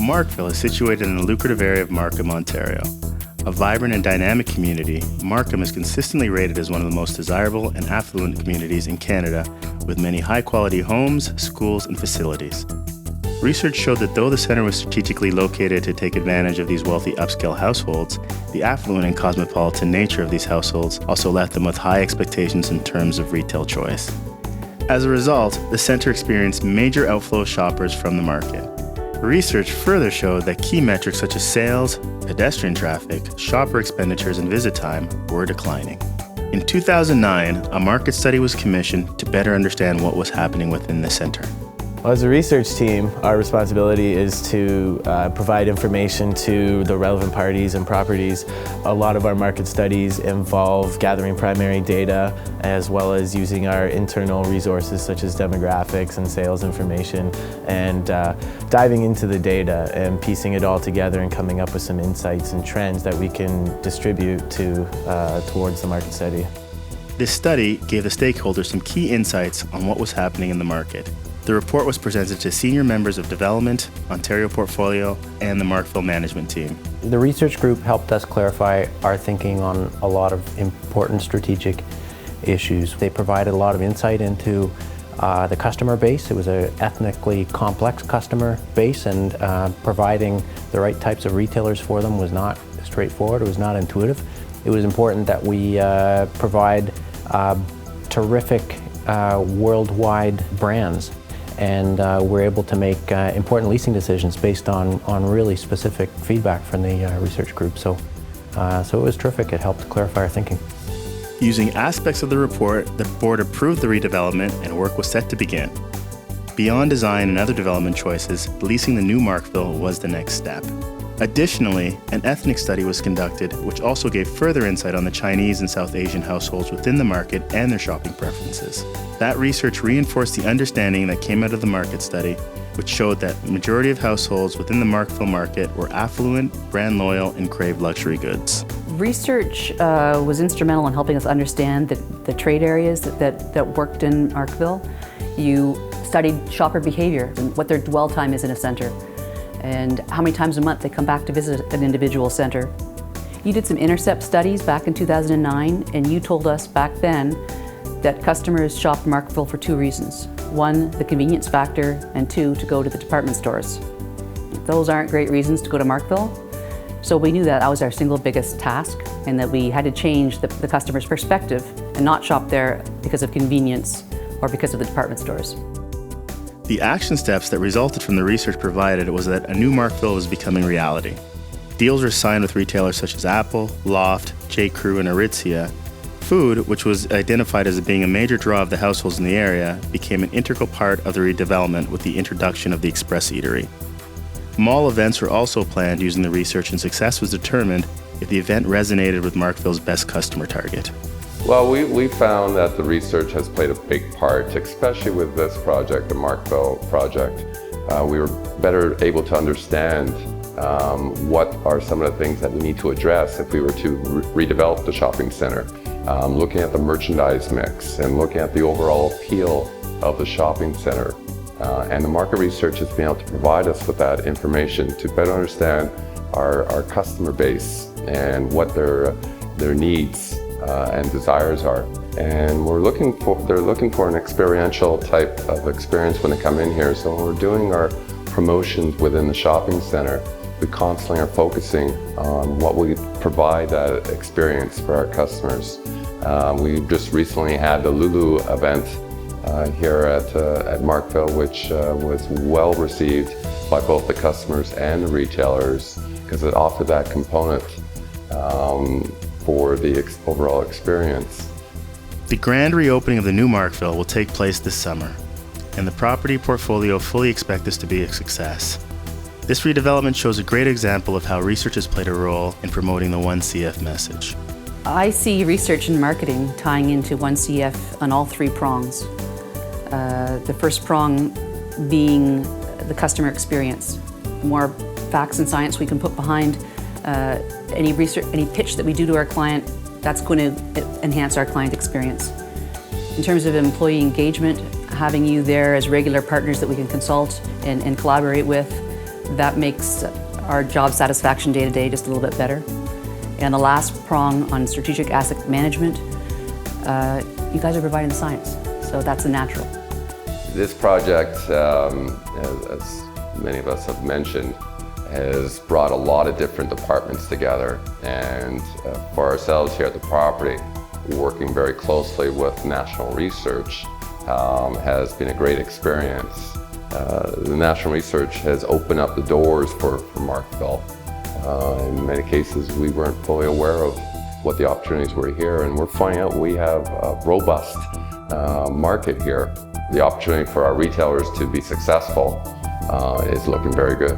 Markville is situated in the lucrative area of Markham, Ontario. A vibrant and dynamic community, Markham is consistently rated as one of the most desirable and affluent communities in Canada, with many high-quality homes, schools, and facilities. Research showed that though the centre was strategically located to take advantage of these wealthy upscale households, the affluent and cosmopolitan nature of these households also left them with high expectations in terms of retail choice. As a result, the centre experienced major outflow of shoppers from the market. Research further showed that key metrics such as sales, pedestrian traffic, shopper expenditures, and visit time were declining. In 2009, a market study was commissioned to better understand what was happening within the centre. Well, as a research team, our responsibility is to provide information to the relevant parties and properties. A lot of our market studies involve gathering primary data as well as using our internal resources such as demographics and sales information and diving into the data and piecing it all together and coming up with some insights and trends that we can distribute towards the market study. This study gave the stakeholders some key insights on what was happening in the market. The report was presented to senior members of Development, Ontario Portfolio, and the Markville management team. The research group helped us clarify our thinking on a lot of important strategic issues. They provided a lot of insight into the customer base. It was an ethnically complex customer base, and providing the right types of retailers for them was not straightforward, it was not intuitive. It was important that we provide terrific worldwide brands. And we're able to make important leasing decisions based on really specific feedback from the research group. So it was terrific. It helped clarify our thinking. Using aspects of the report, the board approved the redevelopment and work was set to begin. Beyond design and other development choices, leasing the new Markville was the next step. Additionally, an ethnic study was conducted, which also gave further insight on the Chinese and South Asian households within the market and their shopping preferences. That research reinforced the understanding that came out of the market study, which showed that the majority of households within the Markville market were affluent, brand loyal, and craved luxury goods. Research was instrumental in helping us understand the trade areas that worked in Markville. You studied shopper behavior and what their dwell time is in a centre, and how many times a month they come back to visit an individual centre. You did some intercept studies back in 2009, and you told us back then that customers shopped Markville for two reasons. One, the convenience factor, and two, to go to the department stores. Those aren't great reasons to go to Markville, so we knew that was our single biggest task, and that we had to change the customer's perspective and not shop there because of convenience or because of the department stores. The action steps that resulted from the research provided was that a new Markville was becoming reality. Deals were signed with retailers such as Apple, Loft, J.Crew, and Aritzia. Food, which was identified as being a major draw of the households in the area, became an integral part of the redevelopment with the introduction of the Express Eatery. Mall events were also planned using the research, and success was determined if the event resonated with Markville's best customer target. Well, we found that the research has played a big part, especially with this project, the Markville project. We were better able to understand what are some of the things that we need to address if we were to redevelop the shopping center. Looking at the merchandise mix and looking at the overall appeal of the shopping center. And the market research has been able to provide us with that information to better understand our customer base and what their needs and desires are. And they're looking for an experiential type of experience when they come in here. So when we're doing our promotions within the shopping center, we constantly are focusing on what we provide that experience for our customers. We just recently had the Lulu event here at Markville, which was well received by both the customers and the retailers because it offered that component for the overall experience. The grand reopening of the new Markville will take place this summer, and the property portfolio fully expect this to be a success. This redevelopment shows a great example of how research has played a role in promoting the 1CF message. I see research and marketing tying into 1CF on all three prongs. The first prong being the customer experience. The more facts and science we can put behind any research, any pitch that we do to our client, that's going to enhance our client experience. In terms of employee engagement, having you there as regular partners that we can consult and collaborate with, That makes our job satisfaction day to day just a little bit better. And the last prong on strategic asset management, you guys are providing the science, so that's a natural. This project, as many of us have mentioned, has brought a lot of different departments together. And for ourselves here at the property, working very closely with national research has been a great experience. The national research has opened up the doors for Markville. In many cases, we weren't fully aware of what the opportunities were here, and we're finding out we have a robust market here. The opportunity for our retailers to be successful is looking very good.